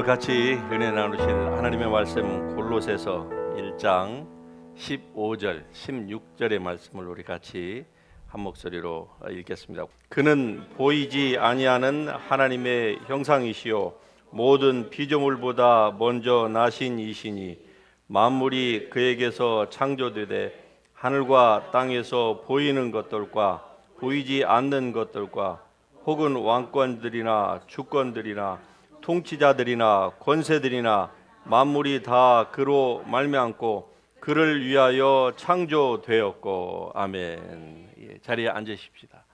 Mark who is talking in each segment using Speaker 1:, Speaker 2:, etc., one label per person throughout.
Speaker 1: 오늘 같이 은혜 나누실 하나님의 말씀 골로새서 1장 15절 16절의 말씀을 우리 같이 한 목소리로 읽겠습니다. 그는 보이지 아니하는 하나님의 형상이시요 모든 피조물보다 먼저 나신 이시니 만물이 그에게서 창조되되 하늘과 땅에서 보이는 것들과 보이지 않는 것들과 혹은 왕권들이나 주권들이나 통치자들이나 권세들이나 만물이 다 그로 말미암고 그를 위하여 창조되었고. 아멘. 예, 자리에 앉으십시다.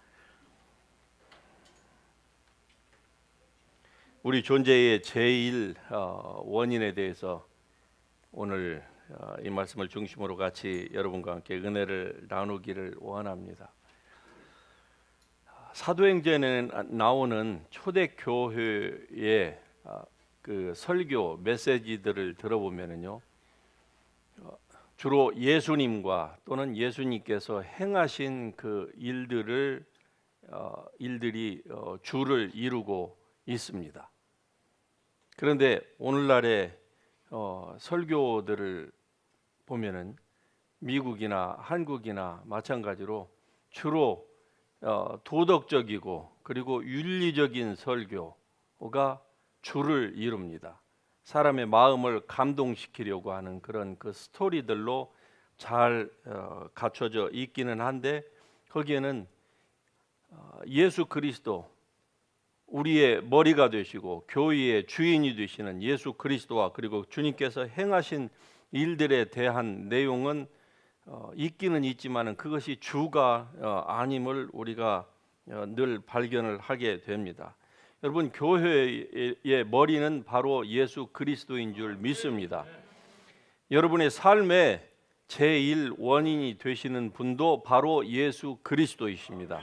Speaker 1: 우리 존재의 제일 원인에 대해서 오늘 이 말씀을 중심으로 같이 여러분과 함께 은혜를 나누기를 원합니다. 사도행전에 나오는 초대교회의 그 설교 메시지들을 들어보면요, 주로 예수님과 또는 예수님께서 행하신 그 일들이 주를 이루고 있습니다. 그런데 오늘날의 설교들을 보면은 미국이나 한국이나 마찬가지로 주로 도덕적이고 그리고 윤리적인 설교가 주를 이룹니다. 사람의 마음을 감동시키려고 하는 그런 그 스토리들로 잘 갖춰져 있기는 한데, 거기에는 예수 그리스도, 우리의 머리가 되시고 교회의 주인이 되시는 예수 그리스도와 그리고 주님께서 행하신 일들에 대한 내용은 있기는 있지만은 그것이 주가 아님을 우리가 늘 발견을 하게 됩니다. 여러분, 교회의 머리는 바로 예수 그리스도인 줄 믿습니다. 여러분의 삶의 제일 원인이 되시는 분도 바로 예수 그리스도이십니다.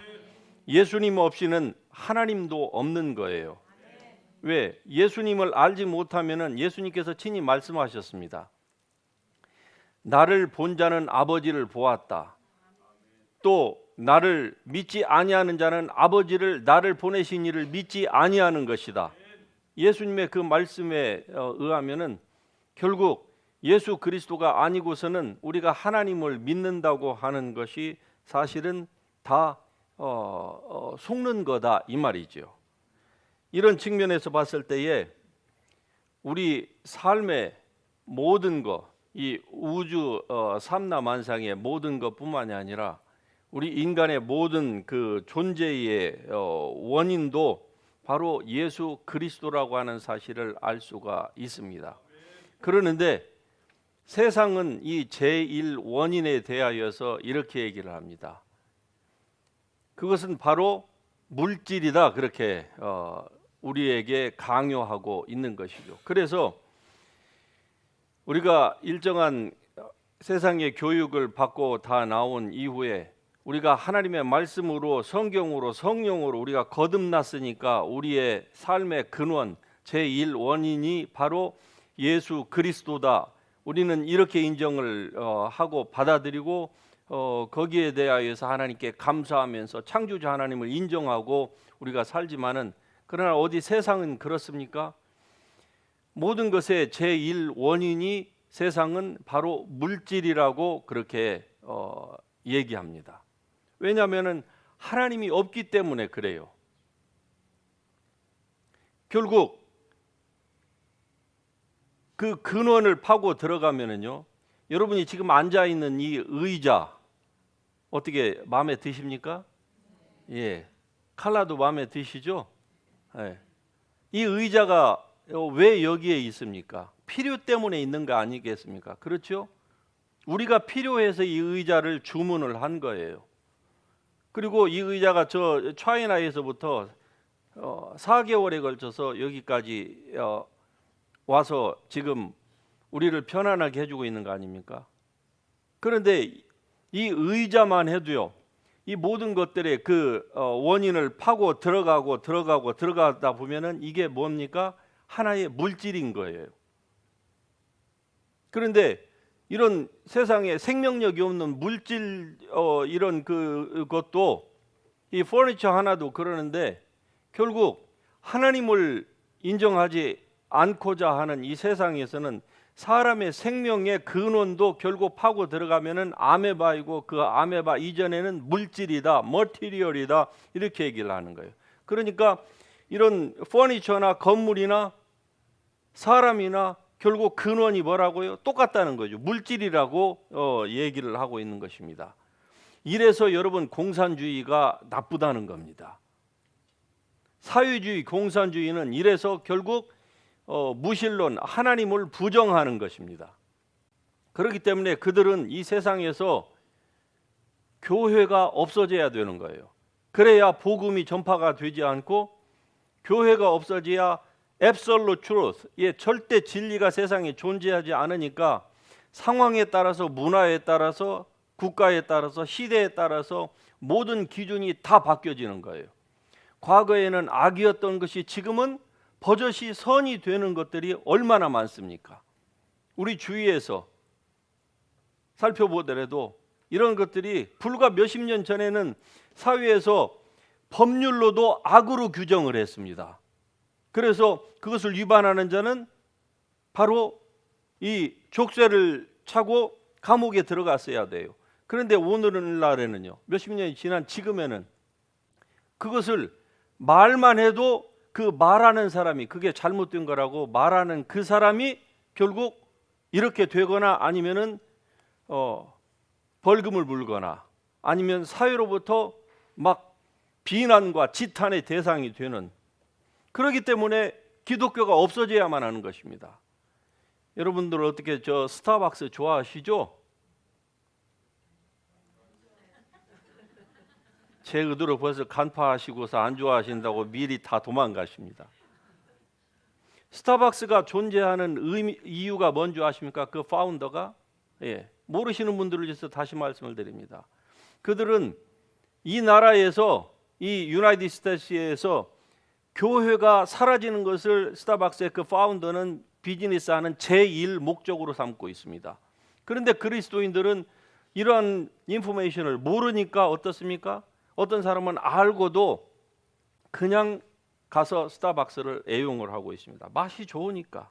Speaker 1: 예수님 없이는 하나님도 없는 거예요. 왜? 예수님을 알지 못하면은 예수님께서 친히 말씀하셨습니다. 나를 본 자는 아버지를 보았다. 또 나를 믿지 아니하는 자는 아버지를, 나를 보내신 이를 믿지 아니하는 것이다. 예수님의 그 말씀에 의하면은 결국 예수 그리스도가 아니고서는 우리가 하나님을 믿는다고 하는 것이 사실은 다 속는 거다, 이 말이죠. 이런 측면에서 봤을 때에 우리 삶의 모든 것, 이 우주 삼라만상의 모든 것뿐만이 아니라 우리 인간의 모든 그 존재의 원인도 바로 예수 그리스도라고 하는 사실을 알 수가 있습니다. 그러는데 세상은 이 제일 원인에 대하여서 이렇게 얘기를 합니다. 그것은 바로 물질이다, 그렇게 우리에게 강요하고 있는 것이죠. 그래서 우리가 일정한 세상의 교육을 받고 다 나온 이후에 우리가 하나님의 말씀으로, 성경으로, 성령으로 우리가 거듭났으니까 우리의 삶의 근원, 제일 원인이 바로 예수 그리스도다. 우리는 이렇게 인정을 하고 받아들이고 거기에 대하여서 하나님께 감사하면서 창조주 하나님을 인정하고 우리가 살지만은, 그러나 어디 세상은 그렇습니까? 모든 것의 제일 원인이 세상은 바로 물질이라고 그렇게 얘기합니다. 왜냐하면 하나님이 없기 때문에 그래요. 결국 그 근원을 파고 들어가면은요, 여러분이 지금 앉아 있는 이 의자 어떻게 마음에 드십니까? 예, 컬러도 마음에 드시죠? 예. 이 의자가 왜 여기에 있습니까? 필요 때문에 있는 거 아니겠습니까? 그렇죠? 우리가 필요해서 이 의자를 주문을 한 거예요. 그리고 이 의자가 저 차이나에서부터 4개월에 걸쳐서 여기까지 와서 지금 우리를 편안하게 해주고 있는 거 아닙니까? 그런데 이 의자만 해도요, 이 모든 것들의 그 원인을 파고 들어가다 보면은 이게 뭡니까? 하나의 물질인 거예요. 그런데 이런 세상에 생명력이 없는 물질 이런 그것도, 이 퍼니처 하나도 그러는데 결국 하나님을 인정하지 않고자 하는 이 세상에서는 사람의 생명의 근원도 결국 파고 들어가면은 아메바이고, 그 아메바 이전에는 물질이다, 머티리얼이다, 이렇게 얘기를 하는 거예요. 그러니까 이런 퍼니처나 건물이나 사람이나 결국 근원이 뭐라고요? 똑같다는 거죠. 물질이라고 얘기를 하고 있는 것입니다. 이래서 여러분, 공산주의가 나쁘다는 겁니다. 사회주의, 공산주의는 이래서 결국 무신론, 하나님을 부정하는 것입니다. 그렇기 때문에 그들은 이 세상에서 교회가 없어져야 되는 거예요. 그래야 복음이 전파가 되지 않고, 교회가 없어져야 absolute truth, 절대 진리가 세상에 존재하지 않으니까 상황에 따라서, 문화에 따라서, 국가에 따라서, 시대에 따라서 모든 기준이 다 바뀌어지는 거예요. 과거에는 악이었던 것이 지금은 버젓이 선이 되는 것들이 얼마나 많습니까? 우리 주위에서 살펴보더라도 이런 것들이 불과 몇십 년 전에는 사회에서 법률로도 악으로 규정을 했습니다. 그래서 그것을 위반하는 자는 바로 이 족쇄를 차고 감옥에 들어갔어야 돼요. 그런데 오늘날에는요, 몇십 년이 지난 지금에는 그것을 말만 해도 그 말하는 사람이 그게 잘못된 거라고 말하는 그 사람이 결국 이렇게 되거나 아니면은 벌금을 물거나 아니면 사회로부터 막 비난과 지탄의 대상이 되는, 그렇기 때문에 기독교가 없어져야만 하는 것입니다. 여러분들 어떻게 스타벅스 좋아하시죠? 제 의도로 벌써 간파하시고서 안 좋아하신다고 미리 다 도망가십니다. 스타벅스가 존재하는 이유가 뭔지 아십니까? 그 파운더가, 모르시는 분들을 위해서 다시 말씀을 드립니다. 그들은 이 나라에서, 이 유나이티드 스테이츠에서 교회가 사라지는 것을 스타벅스의 그 파운더는 비즈니스하는 제1 목적으로 삼고 있습니다. 그런데 그리스도인들은 이러한 인포메이션을 모르니까 어떻습니까? 어떤 사람은 알고도 그냥 가서 스타벅스를 애용을 하고 있습니다. 맛이 좋으니까.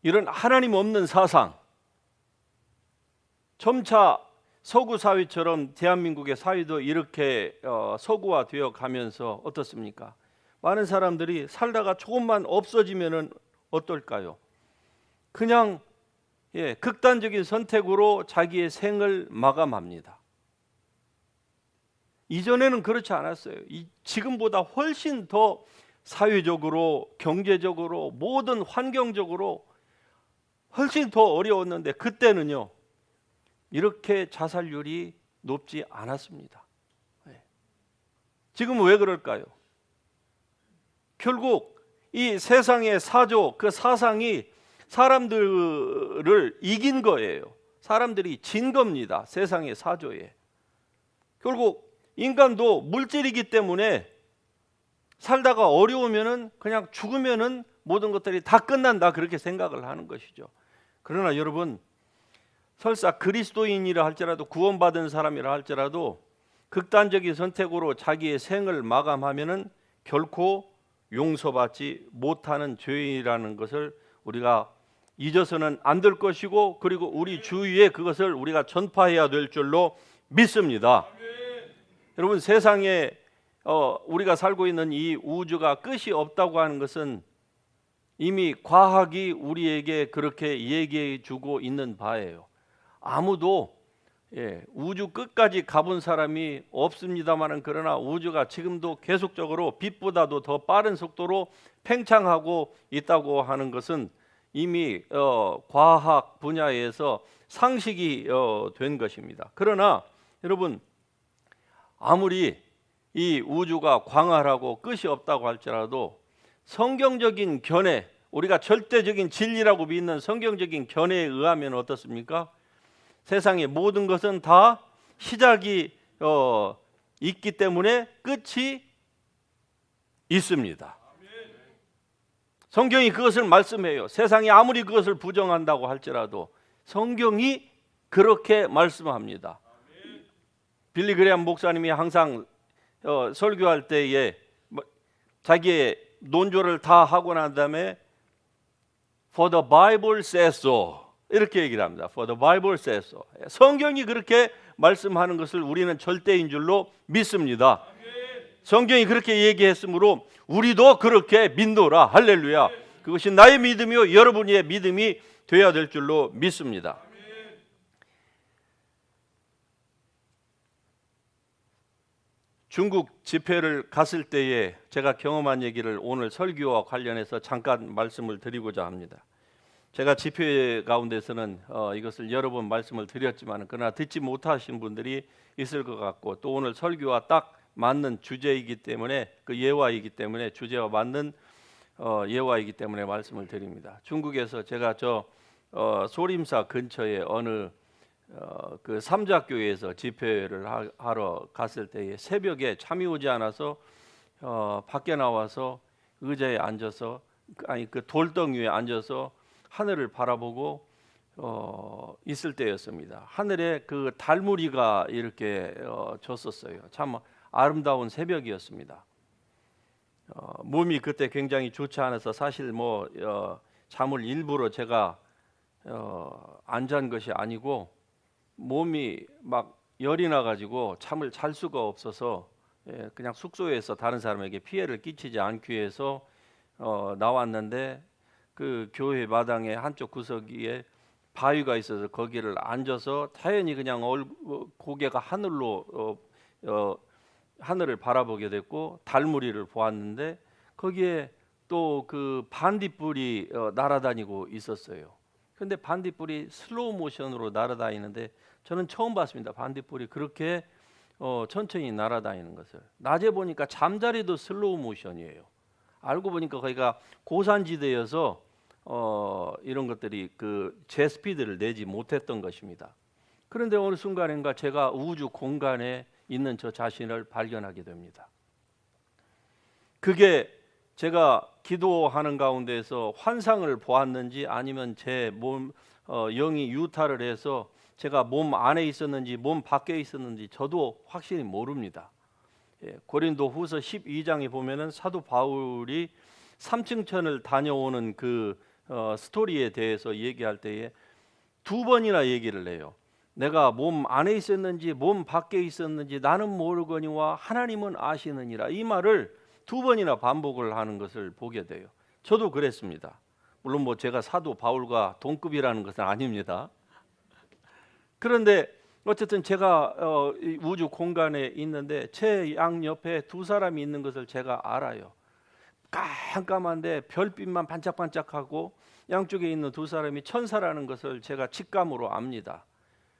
Speaker 1: 이런 하나님 없는 사상, 점차 서구 사회처럼 대한민국의 사회도 이렇게 서구화되어 가면서 어떻습니까? 많은 사람들이 살다가 조금만 없어지면은 어떨까요? 그냥 극단적인 선택으로 자기의 생을 마감합니다. 이전에는 그렇지 않았어요. 지금보다 훨씬 더 사회적으로, 경제적으로, 모든 환경적으로 훨씬 더 어려웠는데 그때는요, 이렇게 자살률이 높지 않았습니다. 지금은 왜 그럴까요? 결국 이 세상의 사조, 그 사상이 사람들을 이긴 거예요. 사람들이 진 겁니다. 세상의 사조에. 결국 인간도 물질이기 때문에 살다가 어려우면은 그냥 죽으면은 모든 것들이 다 끝난다, 그렇게 생각을 하는 것이죠. 그러나 여러분, 설사 그리스도인이라 할지라도, 구원받은 사람이라 할지라도 극단적인 선택으로 자기의 생을 마감하면은 결코 용서받지 못하는 죄인이라는 것을 우리가 잊어서는 안 될 것이고, 그리고 우리 주위에 그것을 우리가 전파해야 될 줄로 믿습니다. 여러분, 세상에 우리가 살고 있는 이 우주가 끝이 없다고 하는 것은 이미 과학이 우리에게 그렇게 얘기해 주고 있는 바예요. 아무도 우주 끝까지 가본 사람이 없습니다만은, 그러나 우주가 지금도 계속적으로 빛보다도 더 빠른 속도로 팽창하고 있다고 하는 것은 이미 과학 분야에서 상식이 된 것입니다. 그러나 여러분, 아무리 이 우주가 광활하고 끝이 없다고 할지라도 성경적인 견해, 우리가 절대적인 진리라고 믿는 성경적인 견해에 의하면 어떻습니까? 세상의 모든 것은 다 시작이 있기 때문에 끝이 있습니다. 성경이 그것을 말씀해요. 세상이 아무리 그것을 부정한다고 할지라도 성경이 그렇게 말씀합니다. 빌리 그레이엄 목사님이 항상 설교할 때에 자기의 논조를 다 하고 난 다음에 For the Bible says so 이렇게 얘기를 합니다. For the Bible says so. 성경이 그렇게 말씀하는 것을 우리는 절대인 줄로 믿습니다. 성경이 그렇게 얘기했으므로 우리도 그렇게 믿노라. 할렐루야. 그것이 나의 믿음이요 여러분의 믿음이 되어야 될 줄로 믿습니다. 중국 집회를 갔을 때에 제가 경험한 얘기를 오늘 설교와 관련해서 잠깐 말씀을 드리고자 합니다. 제가 집회 가운데서는 이것을 여러 번 말씀을 드렸지만 그러나 듣지 못하신 분들이 있을 것 같고 또 오늘 설교와 딱 맞는 주제이기 때문에 그 예화이기 때문에 주제와 맞는 예화이기 때문에 말씀을 드립니다. 중국에서 제가 소림사 근처에 어느 그 삼자교회에서 집회를 하러 갔을 때에 새벽에 잠이 오지 않아서 밖에 나와서 의자에 앉아서 그 돌덩이 위에 앉아서 하늘을 바라보고 있을 때였습니다. 하늘에 그 달무리가 이렇게 졌었어요. 참 아름다운 새벽이었습니다. 몸이 그때 굉장히 좋지 않아서 사실 잠을 일부러 제가 안 잔 것이 아니고 몸이 막 열이 나가지고 잠을 잘 수가 없어서 그냥 숙소에서 다른 사람에게 피해를 끼치지 않기 위해서 나왔는데 그 교회 마당에 한쪽 구석에 바위가 있어서 거기를 앉아서 타연히 그냥 고개가 하늘로 하늘을 바라보게 됐고 달무리를 보았는데 거기에 또 그 반딧불이 날아다니고 있었어요. 그런데 반딧불이 슬로우 모션으로 날아다니는데 저는 처음 봤습니다. 반딧불이 그렇게 천천히 날아다니는 것을. 낮에 보니까 잠자리도 슬로우 모션이에요. 알고 보니까 거기가 고산지대여서 이런 것들이 그 제 스피드를 내지 못했던 것입니다. 그런데 어느 순간인가 제가 우주 공간에 있는 저 자신을 발견하게 됩니다. 그게 제가 기도하는 가운데에서 환상을 보았는지 아니면 제 몸 영이 유탈을 해서 제가 몸 안에 있었는지 몸 밖에 있었는지 저도 확실히 모릅니다. 고린도후서 12장에 보면은 사도 바울이 삼층천을 다녀오는 그 스토리에 대해서 얘기할 때에 두 번이나 얘기를 해요. 내가 몸 안에 있었는지 몸 밖에 있었는지 나는 모르거니와 하나님은 아시느니라. 이 말을 두 번이나 반복을 하는 것을 보게 돼요. 저도 그랬습니다. 물론 제가 사도 바울과 동급이라는 것은 아닙니다. 그런데 어쨌든 제가 우주 공간에 있는데 제 양옆에 두 사람이 있는 것을 제가 알아요. 깜깜한데 별빛만 반짝반짝하고 양쪽에 있는 두 사람이 천사라는 것을 제가 직감으로 압니다.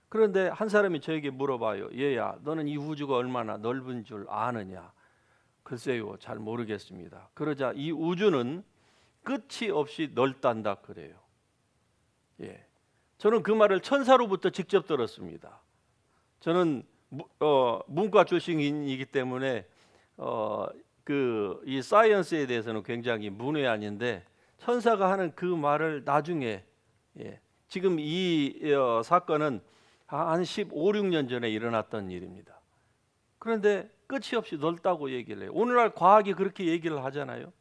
Speaker 1: 그런데 한 사람이 저에게 물어봐요. 얘야, 너는 이 우주가 얼마나 넓은 줄 아느냐? 글쎄요, 잘 모르겠습니다. 그러자 이 우주는 끝이 없이 넓단다 그래요. 저는 그 말을 천사로부터 직접 들었습니다. 저는 문과 출신이기 때문에 이 사이언스에 대해서는 굉장히 문외한인데 천사가 하는 그 말을 나중에 지금 이 사건은 한 15, 16년 전에 일어났던 일입니다. 그런데 끝이 없이 넓다고 얘기를 해요. 오늘날 과학이 그렇게 얘기를 하잖아요.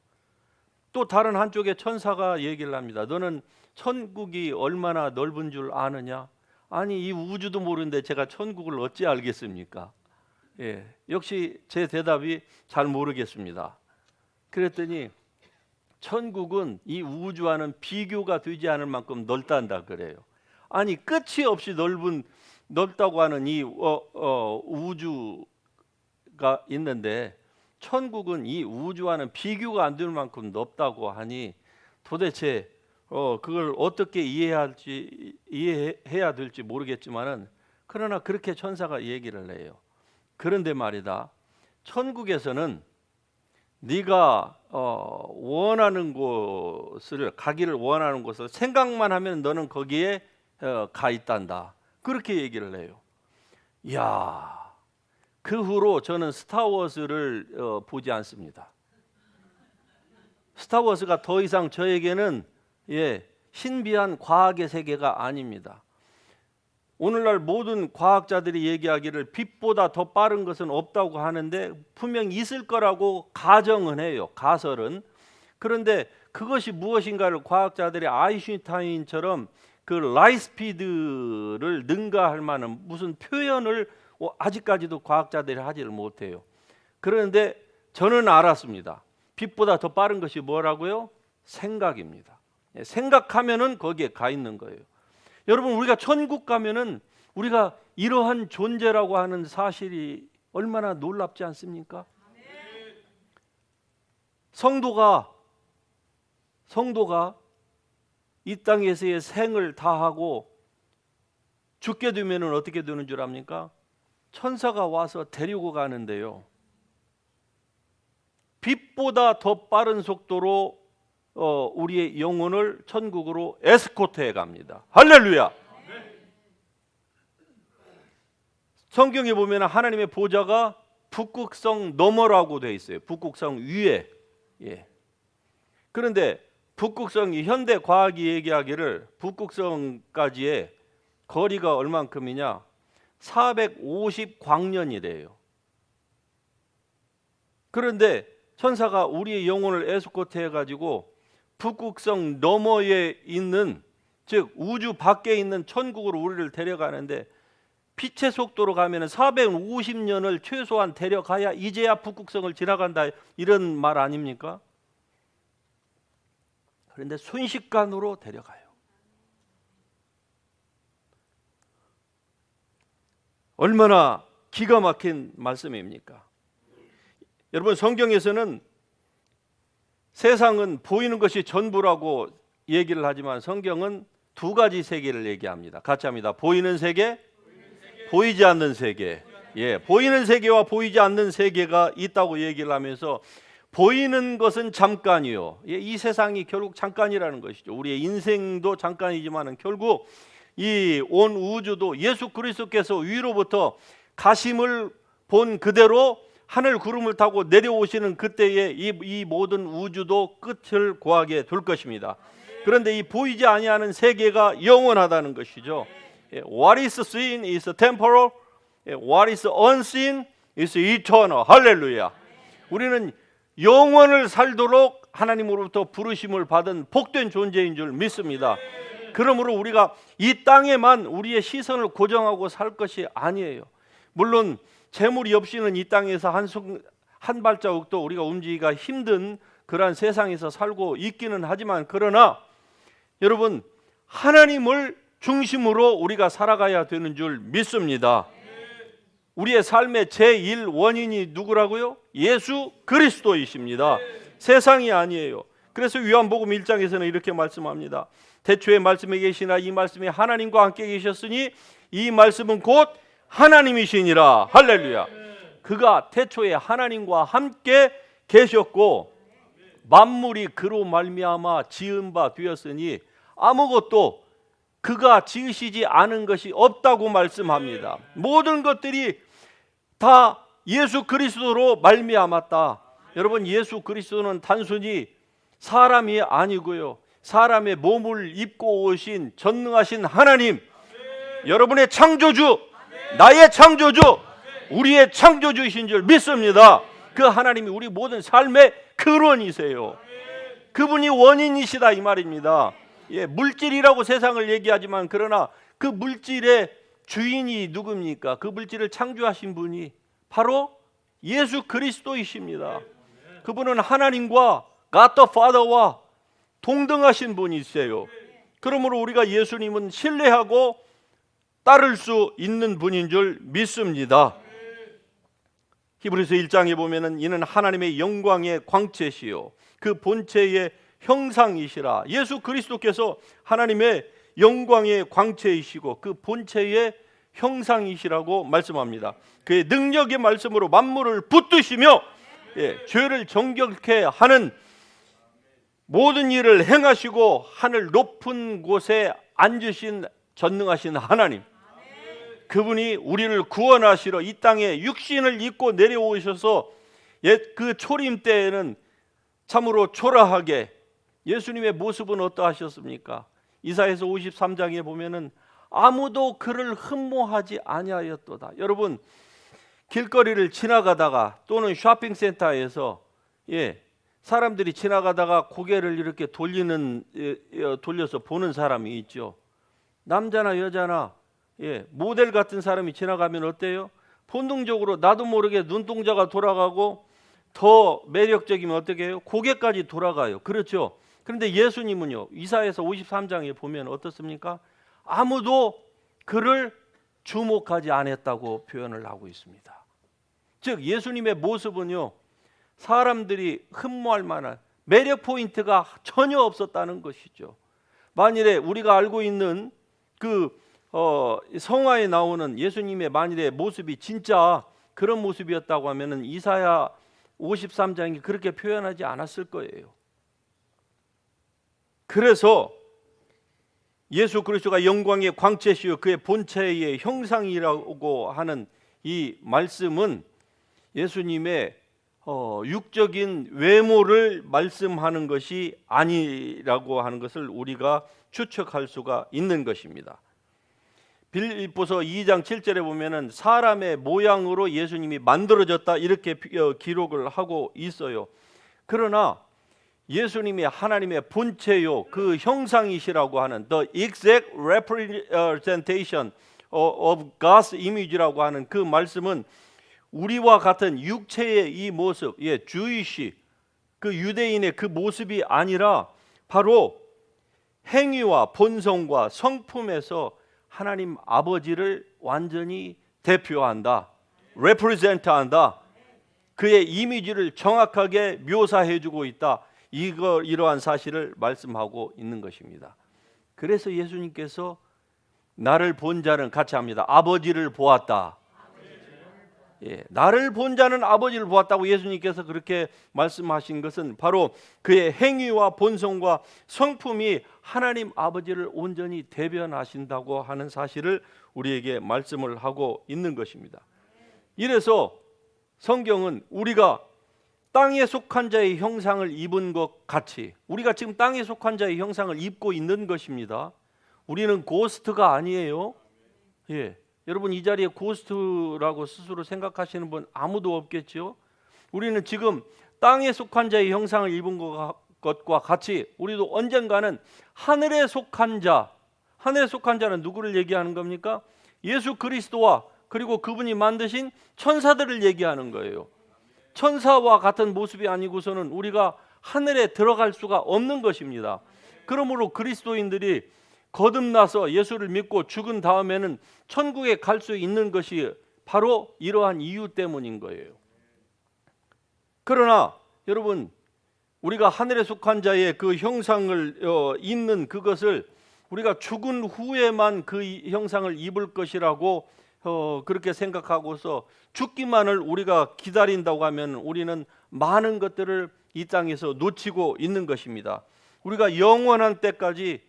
Speaker 1: 또 다른 한쪽에 천사가 얘기를 합니다. 너는 천국이 얼마나 넓은 줄 아느냐? 아니 이 우주도 모르는데 제가 천국을 어찌 알겠습니까? 역시 제 대답이 잘 모르겠습니다. 그랬더니 천국은 이 우주와는 비교가 되지 않을 만큼 넓단다 그래요. 아니 끝이 없이 넓다고 하는 이 우주가 있는데 천국은 이 우주와는 비교가 안 될 만큼 넓다고 하니 도대체 그걸 어떻게 이해해야 될지 모르겠지만은 그러나 그렇게 천사가 얘기를 해요. 그런데 말이다. 천국에서는 네가 원하는 곳을 가기를 원하는 곳을 생각만 하면 너는 거기에 가 있단다. 그렇게 얘기를 해요. 이야, 그 후로 저는 스타워즈를 보지 않습니다. 스타워즈가 더 이상 저에게는 신비한 과학의 세계가 아닙니다. 오늘날 모든 과학자들이 얘기하기를 빛보다 더 빠른 것은 없다고 하는데 분명 있을 거라고 가정은 해요. 가설은. 그런데 그것이 무엇인가를 과학자들이 아인슈타인처럼 그 라이트 스피드를 능가할 만한 무슨 표현을 아직까지도 과학자들이 하지를 못해요. 그런데 저는 알았습니다. 빛보다 더 빠른 것이 뭐라고요? 생각입니다. 생각하면은 거기에 가 있는 거예요. 여러분, 우리가 천국 가면은 우리가 이러한 존재라고 하는 사실이 얼마나 놀랍지 않습니까? 성도가 이 땅에서의 생을 다하고 죽게 되면은 어떻게 되는 줄 압니까? 천사가 와서 데리고 가는데요. 빛보다 더 빠른 속도로 우리의 영혼을 천국으로 에스코트해 갑니다. 할렐루야. 성경에 보면 하나님의 보좌가 북극성 너머라고 되어 있어요. 북극성 위에. 그런데 북극성이 현대 과학이 얘기하기를 북극성까지의 거리가 얼만큼이냐? 450광년이래요. 그런데 천사가 우리의 영혼을 에스코트 해가지고 북극성 너머에 있는, 즉 우주 밖에 있는 천국으로 우리를 데려가는데 빛의 속도로 가면 450년을 최소한 데려가야 이제야 북극성을 지나간다, 이런 말 아닙니까? 그런데 순식간으로 데려가요. 얼마나 기가 막힌 말씀입니까? 여러분, 성경에서는 세상은 보이는 것이 전부라고 얘기를 하지만 성경은 두 가지 세계를 얘기합니다. 같이 합니다. 보이는 세계, 보이지 않는 세계. 보이는 세계와 보이지 않는 세계가 있다고 얘기를 하면서 보이는 것은 잠깐이요. 이 세상이 결국 잠깐이라는 것이죠. 우리의 인생도 잠깐이지만 결국 이 온 우주도 예수 그리스도께서 위로부터 가심을 본 그대로 하늘 구름을 타고 내려오시는 그때에 이 모든 우주도 끝을 고하게 될 것입니다. 그런데 이 보이지 아니하는 세계가 영원하다는 것이죠. What is seen is temporal. What is unseen is eternal. 할렐루야. 우리는 영원을 살도록 하나님으로부터 부르심을 받은 복된 존재인 줄 믿습니다. 그러므로 우리가 이 땅에만 우리의 시선을 고정하고 살 것이 아니에요. 물론 재물이 없이는 이 땅에서 한 발자국도 우리가 움직이기가 힘든 그러한 세상에서 살고 있기는 하지만, 그러나 여러분, 하나님을 중심으로 우리가 살아가야 되는 줄 믿습니다. 우리의 삶의 제1 원인이 누구라고요? 예수 그리스도이십니다. 세상이 아니에요. 그래서 요한복음 1장에서는 이렇게 말씀합니다. 태초에 말씀에 계시나 이 말씀이 하나님과 함께 계셨으니 이 말씀은 곧 하나님이시니라. 할렐루야. 그가 태초에 하나님과 함께 계셨고 만물이 그로 말미암아 지은 바 되었으니 아무것도 그가 지으시지 않은 것이 없다고 말씀합니다. 모든 것들이 다 예수 그리스도로 말미암았다. 여러분, 예수 그리스도는 단순히 사람이 아니고요, 사람의 몸을 입고 오신 전능하신 하나님, 여러분의 창조주, 나의 창조주, 우리의 창조주이신 줄 믿습니다. 그 하나님이 우리 모든 삶의 근원이세요. 그분이 원인이시다 이 말입니다. 물질이라고 세상을 얘기하지만 그러나 그 물질의 주인이 누굽니까? 그 물질을 창조하신 분이 바로 예수 그리스도이십니다. 그분은 하나님과 God the Father와 동등하신 분이세요. 그러므로 우리가 예수님은 신뢰하고 따를 수 있는 분인 줄 믿습니다. 히브리서 1장에 보면은 이는 하나님의 영광의 광채시요 그 본체의 형상이시라. 예수 그리스도께서 하나님의 영광의 광채이시고 그 본체의 형상이시라고 말씀합니다. 그의 능력의 말씀으로 만물을 붙드시며 죄를 정결케 하는 모든 일을 행하시고 하늘 높은 곳에 앉으신 전능하신 하나님, 그분이 우리를 구원하시러 이 땅에 육신을 입고 내려오셔서 그 초림 때에는 참으로 초라하게, 예수님의 모습은 어떠하셨습니까? 이사야서 53장에 보면은 아무도 그를 흠모하지 아니하였도다. 여러분, 길거리를 지나가다가 또는 쇼핑센터에서 사람들이 지나가다가 고개를 이렇게 돌려서 보는 사람이 있죠. 남자나 여자나 모델 같은 사람이 지나가면 어때요? 본능적으로 나도 모르게 눈동자가 돌아가고 더 매력적이면 어떻게 해요? 고개까지 돌아가요. 그렇죠? 그런데 예수님은요, 이사야서 53장에 보면 어떻습니까? 아무도 그를 주목하지 않았다고 표현을 하고 있습니다. 즉 예수님의 모습은요, 사람들이 흠모할 만한 매력 포인트가 전혀 없었다는 것이죠. 만일에 우리가 알고 있는 그 성화에 나오는 예수님의 만일에 모습이 진짜 그런 모습이었다고 하면은 이사야 53장이 그렇게 표현하지 않았을 거예요. 그래서 예수 그리스도가 영광의 광채시요 그의 본체의 형상이라고 하는 이 말씀은 예수님의 육적인 외모를 말씀하는 것이 아니라고 하는 것을 우리가 추측할 수가 있는 것입니다. 빌립보서 2장 7절에 보면은 사람의 모양으로 예수님이 만들어졌다 이렇게 기록을 하고 있어요. 그러나 예수님이 하나님의 본체요 그 형상이시라고 하는 the exact representation of God's image라고 하는 그 말씀은 우리와 같은 육체의 이 모습, 주이시 그 유대인의 그 모습이 아니라 바로 행위와 본성과 성품에서 하나님 아버지를 완전히 대표한다, represent한다. 그의 이미지를 정확하게 묘사해주고 있다. 이러한 사실을 말씀하고 있는 것입니다. 그래서 예수님께서 나를 본 자는 같이 합니다. 아버지를 보았다. 나를 본 자는 아버지를 보았다고 예수님께서 그렇게 말씀하신 것은 바로 그의 행위와 본성과 성품이 하나님 아버지를 온전히 대변하신다고 하는 사실을 우리에게 말씀을 하고 있는 것입니다. 이래서 성경은 우리가 땅에 속한 자의 형상을 입은 것 같이 우리가 지금 땅에 속한 자의 형상을 입고 있는 것입니다. 우리는 고스트가 아니에요. 여러분 이 자리에 고스트라고 스스로 생각하시는 분 아무도 없겠죠. 우리는 지금 땅에 속한 자의 형상을 입은 것과 같이 우리도 언젠가는 하늘에 속한 자, 하늘에 속한 자는 누구를 얘기하는 겁니까? 예수 그리스도와 그리고 그분이 만드신 천사들을 얘기하는 거예요. 천사와 같은 모습이 아니고서는 우리가 하늘에 들어갈 수가 없는 것입니다. 그러므로 그리스도인들이 거듭나서 예수를 믿고 죽은 다음에는 천국에 갈 수 있는 것이 바로 이러한 이유 때문인 거예요. 그러나 여러분 우리가 하늘에 속한 자의 그 형상을 입는 그것을 우리가 죽은 후에만 그 형상을 입을 것이라고 그렇게 생각하고서 죽기만을 우리가 기다린다고 하면 우리는 많은 것들을 이 땅에서 놓치고 있는 것입니다. 우리가 영원한 때까지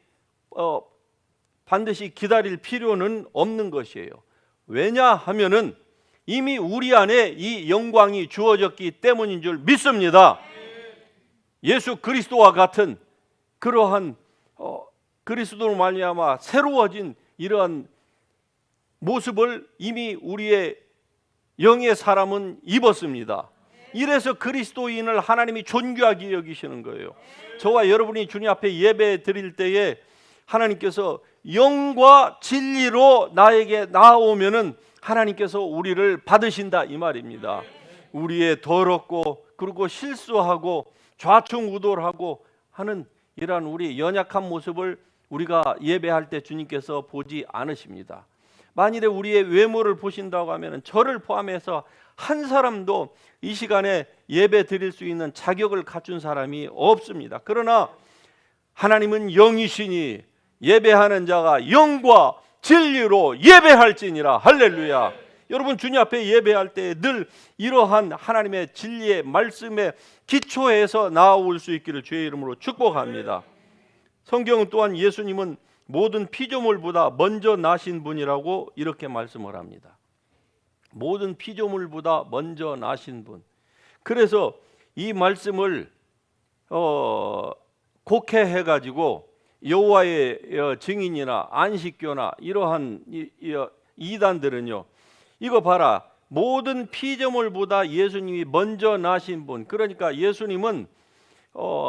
Speaker 1: 반드시 기다릴 필요는 없는 것이에요. 왜냐하면은 이미 우리 안에 이 영광이 주어졌기 때문인 줄 믿습니다. 예수 그리스도와 같은 그러한 그리스도로 말미암아 새로워진 이러한 모습을 이미 우리의 영의 사람은 입었습니다. 이래서 그리스도인을 하나님이 존귀하게 여기시는 거예요. 저와 여러분이 주님 앞에 예배 드릴 때에 하나님께서 영과 진리로 나에게 나아오면은 하나님께서 우리를 받으신다 이 말입니다. 우리의 더럽고 그리고 실수하고 좌충우돌하고 하는 이러한 우리 연약한 모습을 우리가 예배할 때 주님께서 보지 않으십니다. 만일에 우리의 외모를 보신다고 하면 저를 포함해서 한 사람도 이 시간에 예배 드릴 수 있는 자격을 갖춘 사람이 없습니다. 그러나 하나님은 영이시니 예배하는 자가 영과 진리로 예배할지니라. 할렐루야. 여러분 주님 앞에 예배할 때 늘 이러한 하나님의 진리의 말씀에 기초해서 나아올 수 있기를 주의 이름으로 축복합니다. 성경은 또한 예수님은 모든 피조물보다 먼저 나신 분이라고 이렇게 말씀을 합니다. 모든 피조물보다 먼저 나신 분. 그래서 이 말씀을 곡해해 가지고 여호와의 증인이나 안식교나 이러한 이단들은요, 이거 봐라, 모든 피조물보다 예수님이 먼저 나신 분, 그러니까 예수님은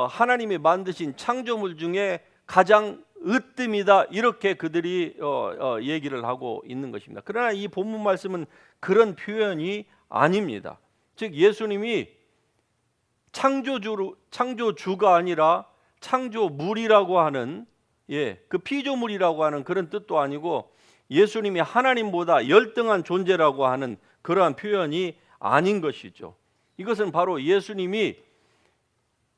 Speaker 1: 하나님이 만드신 창조물 중에 가장 으뜸이다, 이렇게 그들이 얘기를 하고 있는 것입니다. 그러나 이 본문 말씀은 그런 표현이 아닙니다. 즉 예수님이 창조주가 아니라 창조물이라고 하는, 그 피조물이라고 하는 그런 뜻도 아니고, 예수님이 하나님보다 열등한 존재라고 하는 그러한 표현이 아닌 것이죠. 이것은 바로 예수님이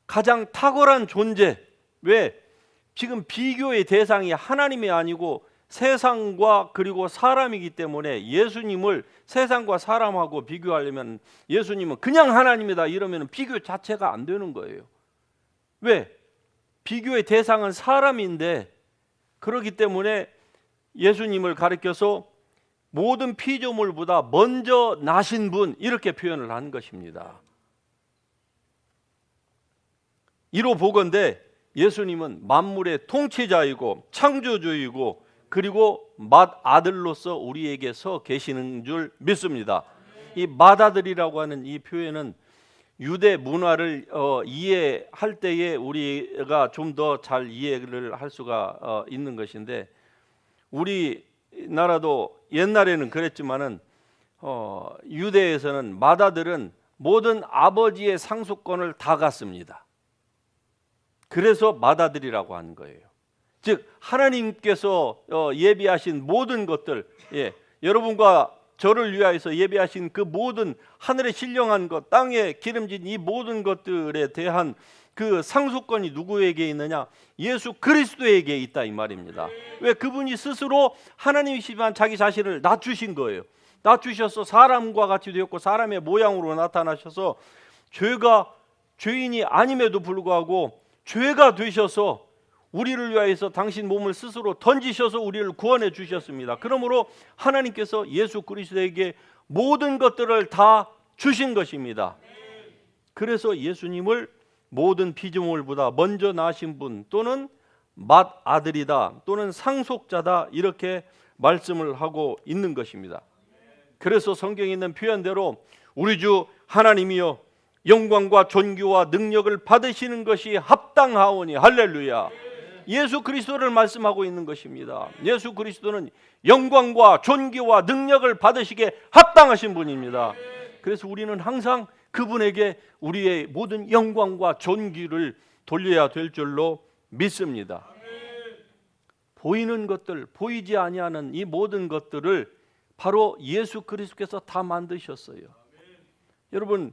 Speaker 1: 가장 탁월한 존재, 왜 지금 비교의 대상이 하나님이 아니고 세상과 그리고 사람이기 때문에 예수님을 세상과 사람하고 비교하려면 예수님은 그냥 하나님이다 이러면 비교 자체가 안 되는 거예요. 왜? 비교의 대상은 사람인데, 그렇기 때문에 예수님을 가리켜서 모든 피조물보다 먼저 나신 분, 이렇게 표현을 한 것입니다. 이로 보건대 예수님은 만물의 통치자이고 창조주이고 그리고 맏아들로서 우리에게 서 계시는 줄 믿습니다. 이 맏아들이라고 하는 이 표현은 유대 문화를 이해할 때에 우리가 좀 더 잘 이해를 할 수가 있는 것인데, 우리나라도 옛날에는 그랬지만은 유대에서는 맏아들은 모든 아버지의 상속권을 다 갖습니다. 그래서 맏아들이라고 하는 거예요. 즉 하나님께서 예비하신 모든 것들, 여러분과 저를 위하여서 예비하신 그 모든 하늘의 신령한 것, 땅에 기름진 이 모든 것들에 대한 그 상속권이 누구에게 있느냐? 예수 그리스도에게 있다 이 말입니다. 왜? 그분이 스스로 하나님이시지만 자기 자신을 낮추신 거예요. 낮추셔서 사람과 같이 되었고 사람의 모양으로 나타나셔서 죄인이 아님에도 불구하고 죄가 되셔서 우리를 위하여서 당신 몸을 스스로 던지셔서 우리를 구원해 주셨습니다. 그러므로 하나님께서 예수 그리스도에게 모든 것들을 다 주신 것입니다. 그래서 예수님을 모든 피조물보다 먼저 나신 분 또는 맏아들이다 또는 상속자다, 이렇게 말씀을 하고 있는 것입니다. 그래서 성경에 있는 표현대로 우리 주 하나님이여 영광과 존귀와 능력을 받으시는 것이 합당하오니, 할렐루야. 예수 그리스도를 말씀하고 있는 것입니다. 예수 그리스도는 영광과 존귀와 능력을 받으시기에 합당하신 분입니다. 그래서 우리는 항상 그분에게 우리의 모든 영광과 존귀를 돌려야 될 줄로 믿습니다. 보이는 것들, 보이지 아니하는 이 모든 것들을 바로 예수 그리스도께서 다 만드셨어요. 여러분,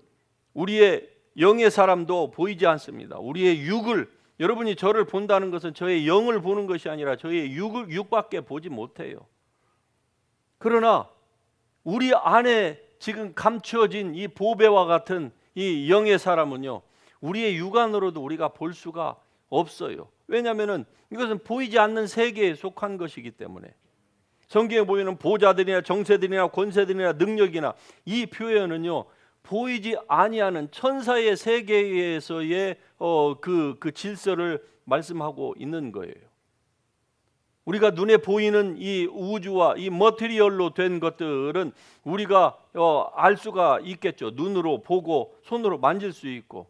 Speaker 1: 우리의 영의 사람도 보이지 않습니다. 우리의 육을, 여러분이 저를 본다는 것은 저의 영을 보는 것이 아니라 저의 육밖에 보지 못해요. 그러나 우리 안에 지금 감추어진 이 보배와 같은 이 영의 사람은요, 우리의 육안으로도 우리가 볼 수가 없어요. 왜냐하면 이것은 보이지 않는 세계에 속한 것이기 때문에. 성경에 보이는 보좌들이나 정세들이나 권세들이나 능력이나 이 표현은요, 보이지 아니하는 천사의 세계에서의 그 질서를 말씀하고 있는 거예요. 우리가 눈에 보이는 이 우주와 이 머티리얼로 된 것들은 우리가 알 수가 있겠죠. 눈으로 보고 손으로 만질 수 있고.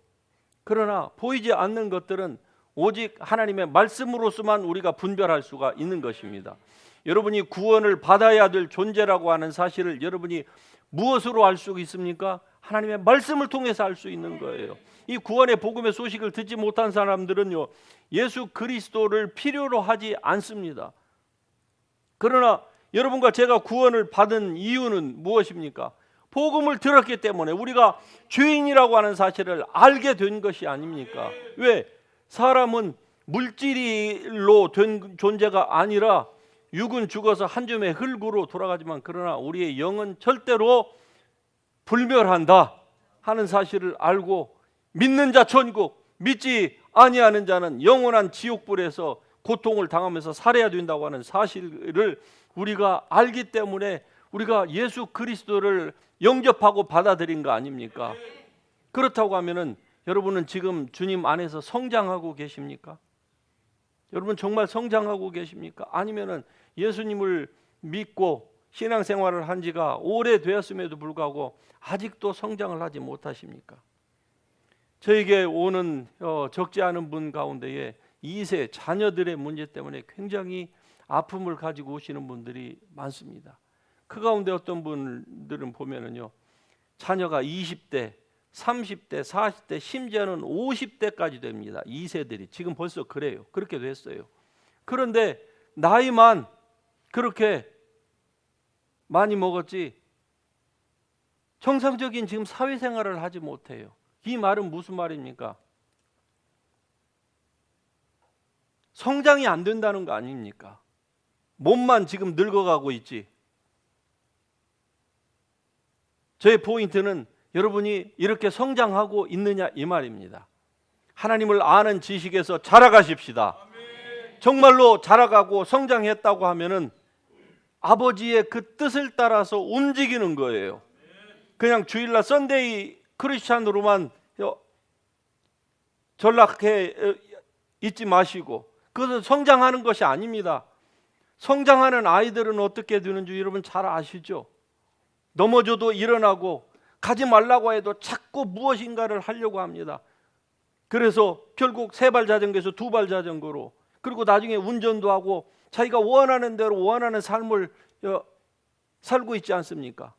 Speaker 1: 그러나 보이지 않는 것들은 오직 하나님의 말씀으로서만 우리가 분별할 수가 있는 것입니다. 여러분이 구원을 받아야 될 존재라고 하는 사실을 여러분이 무엇으로 알 수 있습니까? 하나님의 말씀을 통해서 알 수 있는 거예요. 이 구원의 복음의 소식을 듣지 못한 사람들은요, 예수 그리스도를 필요로 하지 않습니다. 그러나 여러분과 제가 구원을 받은 이유는 무엇입니까? 복음을 들었기 때문에, 우리가 죄인이라고 하는 사실을 알게 된 것이 아닙니까? 왜? 사람은 물질로 된 존재가 아니라 육은 죽어서 한 줌의 흙으로 돌아가지만, 그러나 우리의 영은 절대로 불멸한다 하는 사실을 알고, 믿는 자 천국, 믿지 아니하는 자는 영원한 지옥불에서 고통을 당하면서 살아야 된다고 하는 사실을 우리가 알기 때문에 우리가 예수 그리스도를 영접하고 받아들인 거 아닙니까? 그렇다고 하면은 여러분은 지금 주님 안에서 성장하고 계십니까? 여러분 정말 성장하고 계십니까? 아니면은 예수님을 믿고 신앙생활을 한 지가 오래되었음에도 불구하고 아직도 성장을 하지 못하십니까? 저에게 오는 적지 않은 분 가운데에 2세 자녀들의 문제 때문에 굉장히 아픔을 가지고 오시는 분들이 많습니다. 그 가운데 어떤 분들은 보면은요, 자녀가 20대, 30대, 40대, 심지어는 50대까지 됩니다. 2세들이 지금 벌써 그래요. 그렇게 됐어요. 그런데 나이만 그렇게 많이 먹었지 정상적인 지금 사회생활을 하지 못해요. 이 말은 무슨 말입니까? 성장이 안 된다는 거 아닙니까? 몸만 지금 늙어가고 있지. 저의 포인트는 여러분이 이렇게 성장하고 있느냐 이 말입니다. 하나님을 아는 지식에서 자라가십시다. 정말로 자라가고 성장했다고 하면은 아버지의 그 뜻을 따라서 움직이는 거예요. 그냥 주일날 썬데이 크리스찬으로만 전락해 있지 마시고, 그것은 성장하는 것이 아닙니다. 성장하는 아이들은 어떻게 되는지 여러분 잘 아시죠? 넘어져도 일어나고, 가지 말라고 해도 자꾸 무엇인가를 하려고 합니다. 그래서 결국 3발 자전거에서 2발 자전거로, 그리고 나중에 운전도 하고 자기가 원하는 대로 원하는 삶을 살고 있지 않습니까?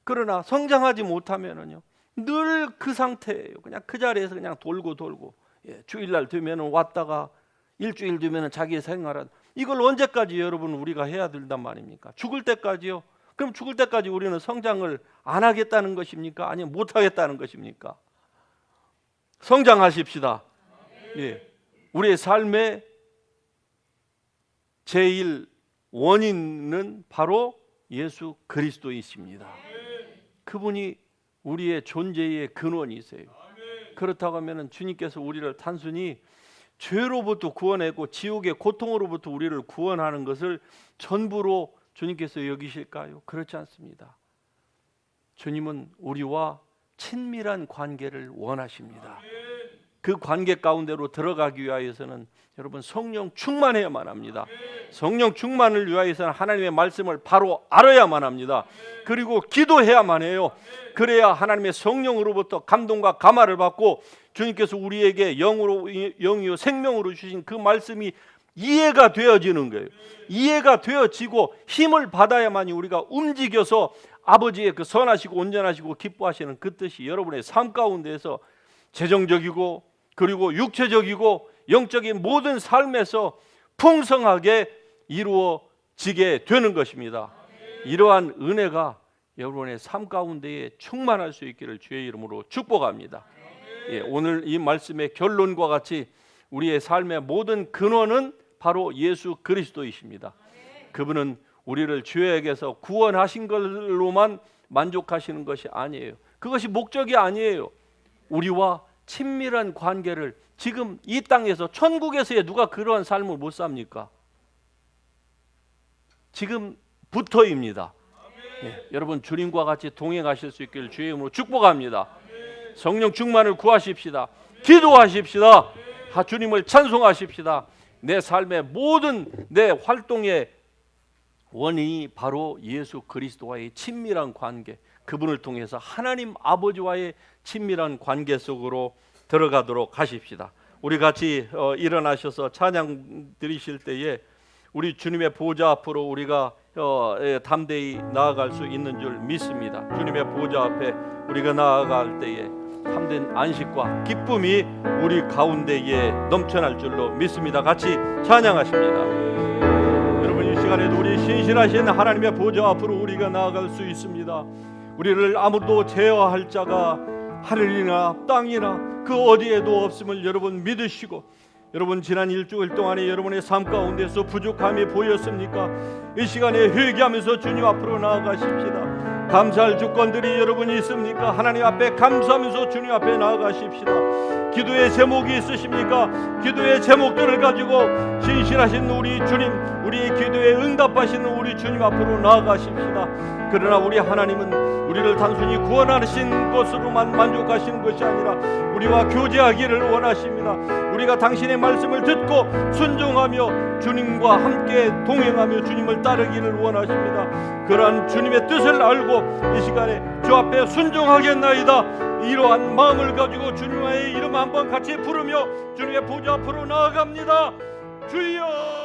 Speaker 1: 그러나 성장하지 못하면은요, 늘 그 상태예요. 그냥 그 자리에서 그냥 돌고 주일날 되면은 왔다가 일주일 되면은 자기 생활은, 이걸 언제까지 여러분 우리가 해야 된단 말입니까? 죽을 때까지요? 그럼 죽을 때까지 우리는 성장을 안 하겠다는 것입니까? 아니면 못 하겠다는 것입니까? 성장하십시다. 예. 우리의 삶의 제일 원인은 바로 예수 그리스도이십니다. 그분이 우리의 존재의 근원이세요. 그렇다고 하면 주님께서 우리를 단순히 죄로부터 구원하고 지옥의 고통으로부터 우리를 구원하는 것을 전부로 주님께서 여기실까요? 그렇지 않습니다. 주님은 우리와 친밀한 관계를 원하십니다. 그 관계 가운데로 들어가기 위하여서는 여러분 성령 충만해야만 합니다. 성령 충만을 위하여서는 하나님의 말씀을 바로 알아야만 합니다. 그리고 기도해야만 해요. 그래야 하나님의 성령으로부터 감동과 감화를 받고 주님께서 우리에게 영이요 생명으로 주신 그 말씀이 이해가 되어지는 거예요. 이해가 되어지고 힘을 받아야만이 우리가 움직여서 아버지의 그 선하시고 온전하시고 기뻐하시는 그 뜻이 여러분의 삶 가운데에서 재정적이고 그리고 육체적이고 영적인 모든 삶에서 풍성하게 이루어지게 되는 것입니다. 이러한 은혜가 여러분의 삶 가운데에 충만할 수 있기를 주의 이름으로 축복합니다. 예, 오늘 이 말씀의 결론과 같이 우리의 삶의 모든 근원은 바로 예수 그리스도이십니다. 그분은 우리를 죄악에서 구원하신 걸로만 만족하시는 것이 아니에요. 그것이 목적이 아니에요. 우리와 친밀한 관계를, 지금 이 땅에서 천국에서의 누가 그러한 삶을 못 삽니까? 지금부터입니다. 네, 여러분 주님과 같이 동행하실 수 있기를 주의 이름으로 축복합니다. 성령 충만을 구하십시다. 기도하십시다. 주님을 찬송하십시다. 내 삶의 모든 내 활동의 원인이 바로 예수 그리스도와의 친밀한 관계, 그분을 통해서 하나님 아버지와의 친밀한 관계 속으로 들어가도록 하십시다. 우리 같이 일어나셔서 찬양 드리실 때에 우리 주님의 보좌 앞으로 우리가 담대히 나아갈 수 있는 줄 믿습니다. 주님의 보좌 앞에 우리가 나아갈 때에 참된 안식과 기쁨이 우리 가운데에 넘쳐날 줄로 믿습니다. 같이 찬양하십니다. 여러분 이 시간에도 우리 신실하신 하나님의 보좌 앞으로 우리가 나아갈 수 있습니다. 우리를 아무도 제어할 자가 하늘이나 땅이나 그 어디에도 없음을 여러분 믿으시고, 여러분 지난 일주일 동안에 여러분의 삶 가운데서 부족함이 보였습니까? 이 시간에 회개하면서 주님 앞으로 나아가십시다. 감사할 주권들이 여러분이 있습니까? 하나님 앞에 감사하면서 주님 앞에 나아가십시다. 기도의 제목이 있으십니까? 기도의 제목들을 가지고 신실하신 우리 주님, 우리의 기도에 응답하시는 우리 주님 앞으로 나아가십시다. 그러나 우리 하나님은 우리를 단순히 구원하신 것으로만 만족하시는 것이 아니라 우리와 교제하기를 원하십니다. 우리가 당신의 말씀을 듣고 순종하며 주님과 함께 동행하며 주님을 따르기를 원하십니다. 그러한 주님의 뜻을 알고 이 시간에 주 앞에 순종하겠나이다, 이러한 마음을 가지고 주님의 이름 한번 같이 부르며 주님의 보좌 앞으로 나아갑니다. 주여!